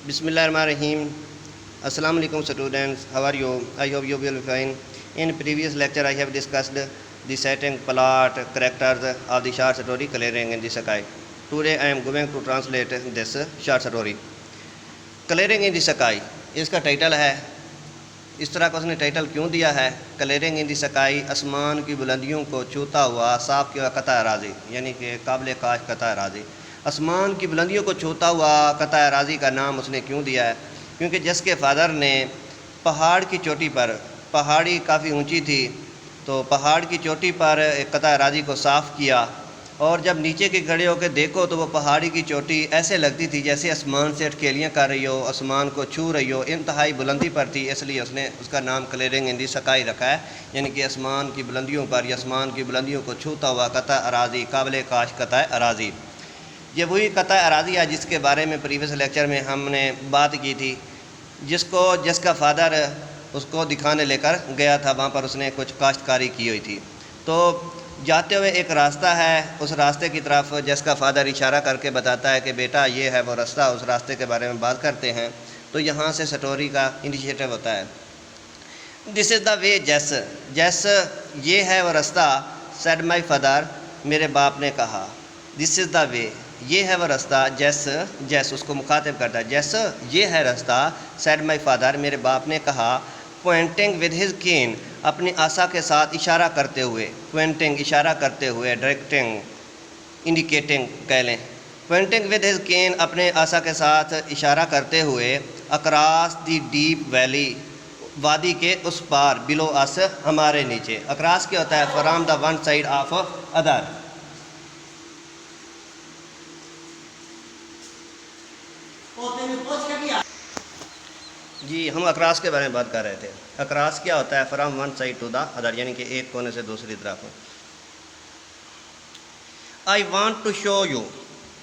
بسم اللہ الرحمن الرحیم. السلام علیکم students. How are you? I hope you will be fine. In previous lecture I have discussed the setting, plot, characters of the short story Clearing in the Sky. Today I am going to translate this short story. Clearing in the Sky اس کا title ہے. اس طرح کا اس نے title کیوں دیا ہے؟ Clearing ان دی sky, آسمان کی بلندیوں کو چھوتا ہوا صاف کیا قطع اراضی، یعنی کہ قابل کاش قطع اراضی. آسمان کی بلندیوں کو چھوتا ہوا قطع اراضی کا نام اس نے کیوں دیا ہے؟ کیونکہ جس کے فادر نے پہاڑ کی چوٹی پر، پہاڑی کافی اونچی تھی، تو پہاڑ کی چوٹی پر ایک قطع اراضی کو صاف کیا، اور جب نیچے کے کھڑے ہو کے دیکھو تو وہ پہاڑی کی چوٹی ایسے لگتی تھی جیسے آسمان سے اٹکیلیاں کر رہی ہو، آسمان کو چھو رہی ہو، انتہائی بلندی پر تھی. اس لیے اس نے اس کا نام کلیئرنگ ان دی سکائی رکھا ہے، یعنی کہ آسمان کی بلندیوں پر یا آسمان کی بلندیوں کو چھوتا ہوا قطع اراضی، قابل کاش قطع اراضی. یہ وہی قطع اراضی ہے جس کے بارے میں پریویس لیکچر میں ہم نے بات کی تھی، جس کا فادر اس کو دکھانے لے کر گیا تھا. وہاں پر اس نے کچھ کاشتکاری کی ہوئی تھی. تو جاتے ہوئے ایک راستہ ہے، اس راستے کی طرف جس کا فادر اشارہ کر کے بتاتا ہے کہ بیٹا یہ ہے وہ راستہ، اس راستے کے بارے میں بات کرتے ہیں. تو یہاں سے سٹوری کا انیشیٹو ہوتا ہے. دس از دا وے جیس یہ ہے وہ راستہ، سیڈ مائی فادر میرے باپ نے کہا. دس از دا وے یہ ہے وہ راستہ، جیس اس کو مخاطب کرتا ہے، جیس یہ ہے راستہ، سیڈ مائی فادر میرے باپ نے کہا، پوائنٹنگ ود ہز کین اپنی عصا کے ساتھ اشارہ کرتے ہوئے، پوائنٹنگ اشارہ کرتے ہوئے، ڈائریکٹنگ انڈیکیٹنگ کہہ لیں. پوائنٹنگ ود ہز کین اپنے عصا کے ساتھ اشارہ کرتے ہوئے، اکراس دی ڈیپ ویلی وادی کے اس پار، بلو اس ہمارے نیچے. اکراس کیا ہوتا ہے؟ From the one side of other. جی ہم اکراس کے بارے میں بات کر رہے تھے. اکراس کیا ہوتا ہے؟ From one side to the other, یعنی کہ ایک کونے سے دوسری طرف. I want to show you,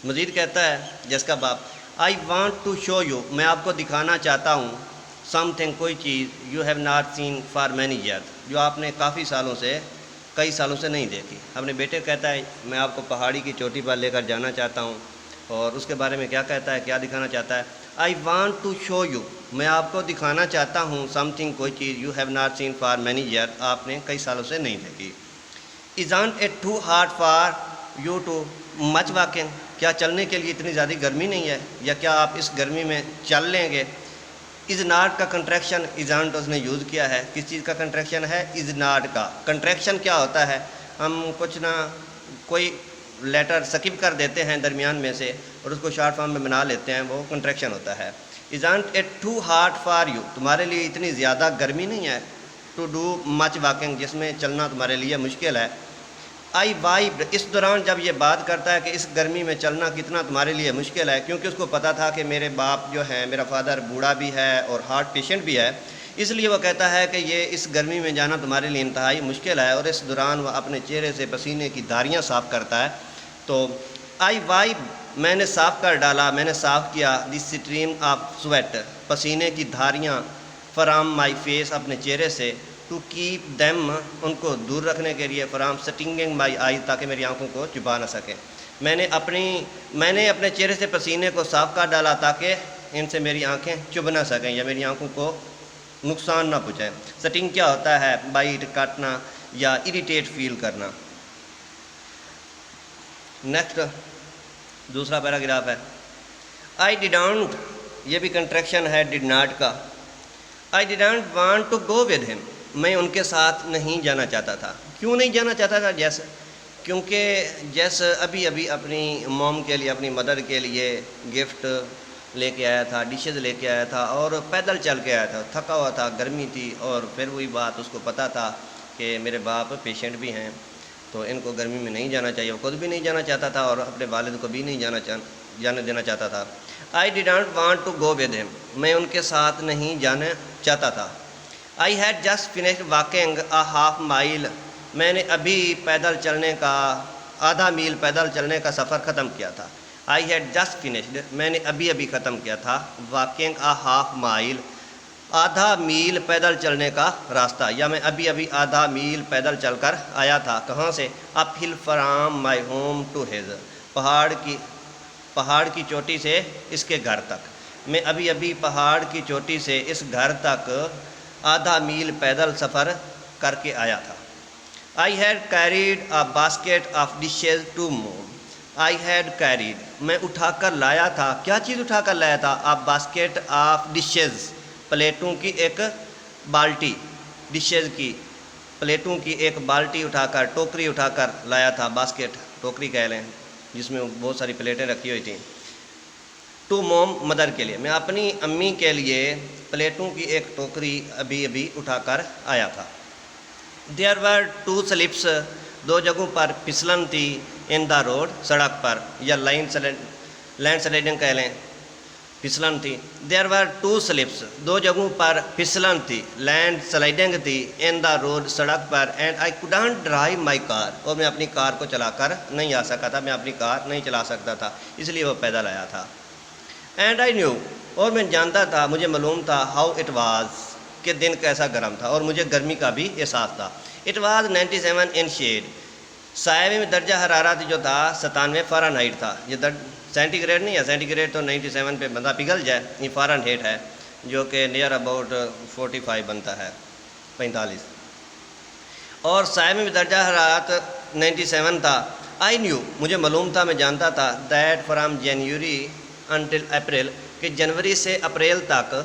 مزید کہتا ہے جس کا باپ، I want to show you میں آپ کو دکھانا چاہتا ہوں، سم تھنگ کوئی چیز، you have not seen for many years جو آپ نے کئی سالوں سے نہیں دیکھی. اپنے بیٹے کہتا ہے میں آپ کو پہاڑی کی چوٹی پر لے کر جانا چاہتا ہوں. اور اس کے بارے میں کیا کہتا ہے، کیا دکھانا چاہتا ہے؟ I want to show you میں آپ کو دکھانا چاہتا ہوں، سم تھنگ کوئی چیز، you have not seen for many year آپ نے کئی سالوں سے نہیں دیکھی. Isn't it too hard for you to much walking کیا چلنے کے لیے اتنی زیادہ گرمی نہیں ہے، یا کیا آپ اس گرمی میں چل لیں گے؟ از ناٹ کا کنٹریکشن isn't اس نے یوز کیا ہے. کس چیز کا کنٹریکشن ہے؟ از ناٹ کا. کنٹریکشن کیا ہوتا ہے؟ ہم کچھ نہ کوئی لیٹر سکپ کر دیتے ہیں درمیان میں سے اور اس کو شارٹ فارم میں بنا لیتے ہیں، وہ کنٹریکشن ہوتا ہے. Isn't it too hard for you تمہارے لیے اتنی زیادہ گرمی نہیں ہے، ٹو ڈو مچ واکنگ جس میں چلنا تمہارے لیے مشکل ہے. آئی وائبڈ اس دوران جب یہ بات کرتا ہے کہ اس گرمی میں چلنا کتنا تمہارے لیے مشکل ہے، کیونکہ اس کو پتہ تھا کہ میرے باپ جو ہیں، میرا فادر بوڑھا بھی ہے اور ہارٹ پیشنٹ بھی ہے، اس لیے وہ کہتا ہے کہ یہ اس گرمی میں جانا تمہارے لیے انتہائی مشکل ہے. اور اس دوران وہ اپنے چہرے سے پسینے کی دھاریاں صاف کرتا ہے. تو آئی وائب میں نے صاف کر ڈالا، میں نے صاف کیا، دی اسٹریم آف سویٹ پسینے کی دھاریاں، فرام مائی فیس اپنے چہرے سے، ٹو کیپ دیم ان کو دور رکھنے کے لیے، فرام سٹنگنگ مائی آئی تاکہ میری آنکھوں کو چبا نہ سکیں. میں نے اپنے چہرے سے پسینے کو صاف کر ڈالا تاکہ ان سے میری آنکھیں چبھ نہ سکیں یا میری آنکھوں کو نقصان نہ پہنچائیں. سٹنگ کیا ہوتا ہے؟ بائٹ کاٹنا یا اریٹیٹ فیل کرنا. نیکسٹ دوسرا پیراگراف ہے. آئی ڈیڈنٹ یہ بھی کنٹریکشن ہے ڈڈ ناٹ کا. I didn't want to go with him میں ان کے ساتھ نہیں جانا چاہتا تھا. کیوں نہیں جانا چاہتا تھا؟ کیونکہ ابھی اپنی موم کے لیے، اپنی مدر کے لیے گفٹ لے کے آیا تھا، ڈشز لے کے آیا تھا اور پیدل چل کے آیا تھا، تھکا ہوا تھا، گرمی تھی. اور پھر وہی بات اس کو پتہ تھا کہ میرے باپ پیشنٹ بھی ہیں تو ان کو گرمی میں نہیں جانا چاہیے. وہ خود بھی نہیں جانا چاہتا تھا اور اپنے والد کو بھی نہیں جانے دینا چاہتا تھا. I didn't want to go with him میں ان کے ساتھ نہیں جانا چاہتا تھا. I had just finished walking a half mile میں نے ابھی آدھا میل پیدل چلنے کا سفر ختم کیا تھا. آئی ہیڈ جسٹ فنشڈ میں نے ابھی ختم کیا تھا، واکنگ اے ہاف مائل آدھا میل پیدل چلنے کا راستہ، یا میں ابھی آدھا میل پیدل چل کر آیا تھا. کہاں سے؟ Up hill from my home to his پہاڑ کی چوٹی سے اس کے گھر تک. میں ابھی ابھی پہاڑ کی چوٹی سے اس گھر تک آدھا میل پیدل سفر کر کے آیا تھا. I had carried a basket of dishes to mom. I had carried, میں اٹھا کر لایا تھا. کیا چیز اٹھا کر لایا تھا؟ A basket of dishes, پلیٹوں کی ایک بالٹی. ڈشز کی پلیٹوں کی ایک بالٹی اٹھا کر، ٹوکری اٹھا کر لایا تھا. باسکٹ ٹوکری کہہ لیں، جس میں بہت ساری پلیٹیں رکھی ہوئی تھیں. ٹو موم، مدر کے لیے، میں اپنی امی کے لیے پلیٹوں کی ایک ٹوکری ابھی ابھی اٹھا کر آیا تھا. There were two slips, دو جگہوں پر پھسلن تھی. in the road، سڑک پر، یا لینڈ سلائڈنگ کہہ لیں، پھسلن تھی. There were two slips، دو جگہوں پر پھسلن تھی، لینڈ سلائڈنگ تھی. in the road، سڑک پر. and I couldn't drive my car، اور میں اپنی کار کو چلا کر نہیں آ سکا تھا، میں اپنی کار نہیں چلا سکتا تھا، اس لیے وہ پیدل آیا تھا. and I knew، اور میں جانتا تھا، مجھے معلوم تھا، how it was، کہ دن کیسا گرم تھا، اور مجھے گرمی کا بھی احساس تھا. It was 97 in shade، سائے میں درجہ حرارت جو تھا 97 فارنہائٹ تھا. یہ سینٹی گریڈ نہیں ہے، سینٹی گریڈ تو 97 پہ بندہ پگھل جائے. یہ فارنہائٹ ہے جو کہ نیئر اباؤٹ 45 بنتا ہے، 45. اور سائے میں درجہ حرارت 97 تھا. I knew، مجھے معلوم تھا، میں جانتا تھا، that from January until April، کہ جنوری سے اپریل تک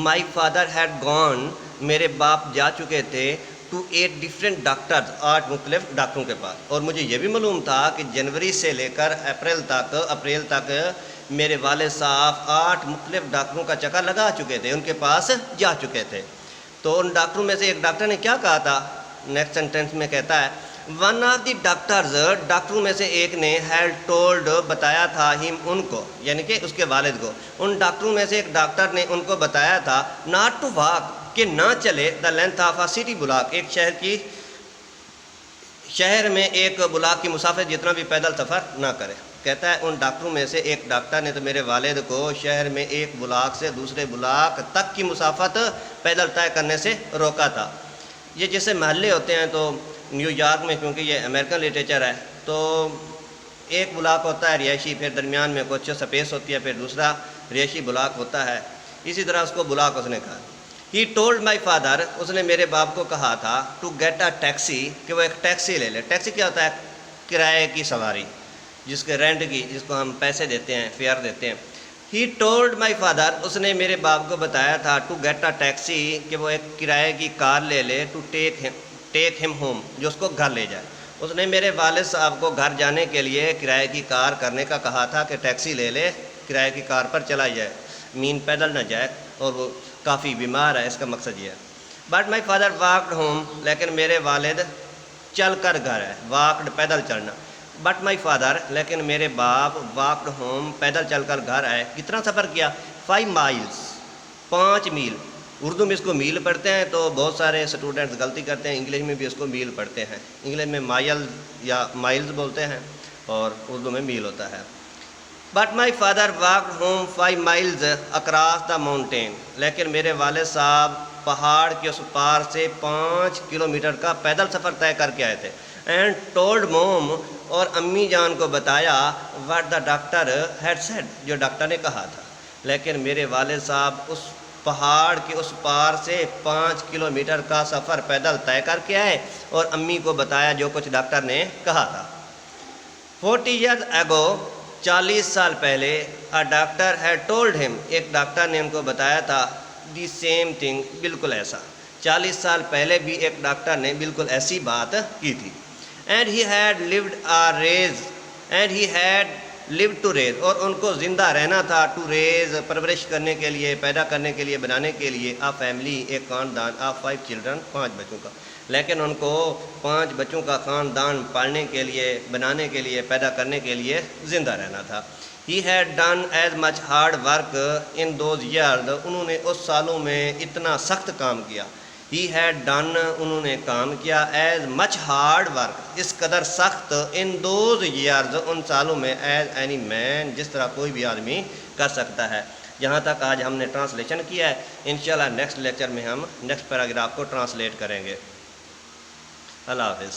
my father had gone، میرے باپ جا چکے تھے to 8 different doctors، 8 مختلف ڈاکٹروں کے پاس. اور مجھے یہ بھی معلوم تھا کہ جنوری سے لے کر اپریل تک میرے والد صاحب 8 مختلف ڈاکٹروں کا چکر لگا چکے تھے، ان کے پاس جا چکے تھے. تو ان ڈاکٹروں میں سے ایک ڈاکٹر نے کیا کہا تھا؟ نیکسٹ سینٹینس میں کہتا ہے ون آف دی ڈاکٹرز، ڈاکٹروں میں سے ایک نے ہیڈ ٹولڈ، بتایا تھا، ہم، ان کو، یعنی کہ اس کے والد کو. ان ڈاکٹروں میں سے ایک ڈاکٹر نے ان کو بتایا تھا ناٹ ٹو واک، کہ نہ چلے the length of a city block, ایک شہر میں ایک بلاک کی مسافت جتنا بھی پیدل سفر نہ کرے. کہتا ہے ان ڈاکٹروں میں سے ایک ڈاکٹر نے تو میرے والد کو شہر میں ایک بلاک سے دوسرے بلاک تک کی مسافت پیدل طے کرنے سے روکا تھا. یہ جیسے محلے ہوتے ہیں تو نیو یارک میں، کیونکہ یہ امریکن لٹریچر ہے، تو ایک بلاک ہوتا ہے رہائشی، پھر درمیان میں کچھ سپیس ہوتی ہے، پھر دوسرا رہائشی بلاک ہوتا ہے. اسی طرح اس کو بلاک اس نے کہا. ہی ٹولڈ مائی فادر، اس نے میرے باپ کو کہا تھا ٹو گیٹ اے ٹیکسی، کہ وہ ایک ٹیکسی لے لے. ٹیکسی کیا ہوتا ہے؟ کرائے کی سواری، جس کے رینٹ کی، جس کو ہم پیسے دیتے ہیں، فیئر دیتے ہیں. ہی ٹولڈ مائی فادر، اس نے میرے باپ کو بتایا تھا ٹو گیٹ اے ٹیکسی، کہ وہ ایک کرائے کی کار لے لے، ٹو ٹیک ہم ہوم، جو اس کو گھر لے جائے. اس نے میرے والد صاحب کو گھر جانے کے لیے کرائے کی کار کرنے کا کہا تھا کہ ٹیکسی لے لے، کرائے کی کار پر چلا جائے، مین پیدل نہ جائے، اور وہ کافی بیمار ہے، اس کا مقصد یہ ہے. But my father walked home, لیکن میرے والد چل کر گھر ہے، واکڈ پیدل چلنا. بٹ مائی فادر، لیکن میرے باپ واکڈ ہوم، پیدل چل کر گھر آئے. کتنا سفر کیا؟ 5 miles، 5 میل. اردو میں اس کو میل پڑھتے ہیں، تو بہت سارے اسٹوڈنٹس غلطی کرتے ہیں، انگلش میں بھی اس کو میل پڑھتے ہیں. انگلش میں مائل یا مائلز بولتے ہیں، اور اردو میں میل ہوتا ہے. But my father walked home 5 miles across the mountain, لیکن میرے والد صاحب پہاڑ کے اس پار سے 5 کلومیٹر کا پیدل سفر طے کر کے آئے تھے. اینڈ ٹولڈ موم، اور امی جان کو بتایا what the doctor had said, جو ڈاکٹر نے کہا تھا. لیکن میرے والد صاحب اس پہاڑ کے اس پار سے 5 کلومیٹر کا سفر پیدل طے کر کے آئے، اور امی کو بتایا جو کچھ ڈاکٹر نے کہا تھا. 40 years ago، 40 سال پہلے، ڈاکٹر ہیڈ ٹولڈ ہم، ایک ڈاکٹر نے ان کو بتایا تھا دی سیم تھنگ، بالکل ایسا. 40 سال پہلے بھی ایک ڈاکٹر نے بالکل ایسی بات کی تھی. And he had lived to raise, اور ان کو زندہ رہنا تھا، ٹو ریز، پرورش کرنے کے لیے، پیدا کرنے کے لیے، بنانے کے لیے، آ فیملی، ایک خاندان، آف 5 children، 5 بچوں کا. لیکن ان کو 5 بچوں کا خاندان پالنے کے لیے، بنانے کے لیے، پیدا کرنے کے لیے زندہ رہنا تھا. He had done as much hard work in those years, انہوں نے اس سالوں میں اتنا سخت کام کیا. ہی ہیڈ ڈن، انہوں نے کام کیا، ایز مچ ہارڈ ورک، اس قدر سخت، ان دوز ایئرز، ان سالوں میں، ایز اینی مین، جس طرح کوئی بھی آدمی کر سکتا ہے. جہاں تک آج ہم نے ٹرانسلیشن کیا ہے. انشاءاللہ نیکسٹ لیکچر میں ہم نیکسٹ پیراگراف کو ٹرانسلیٹ کریں گے. اللہ حافظ.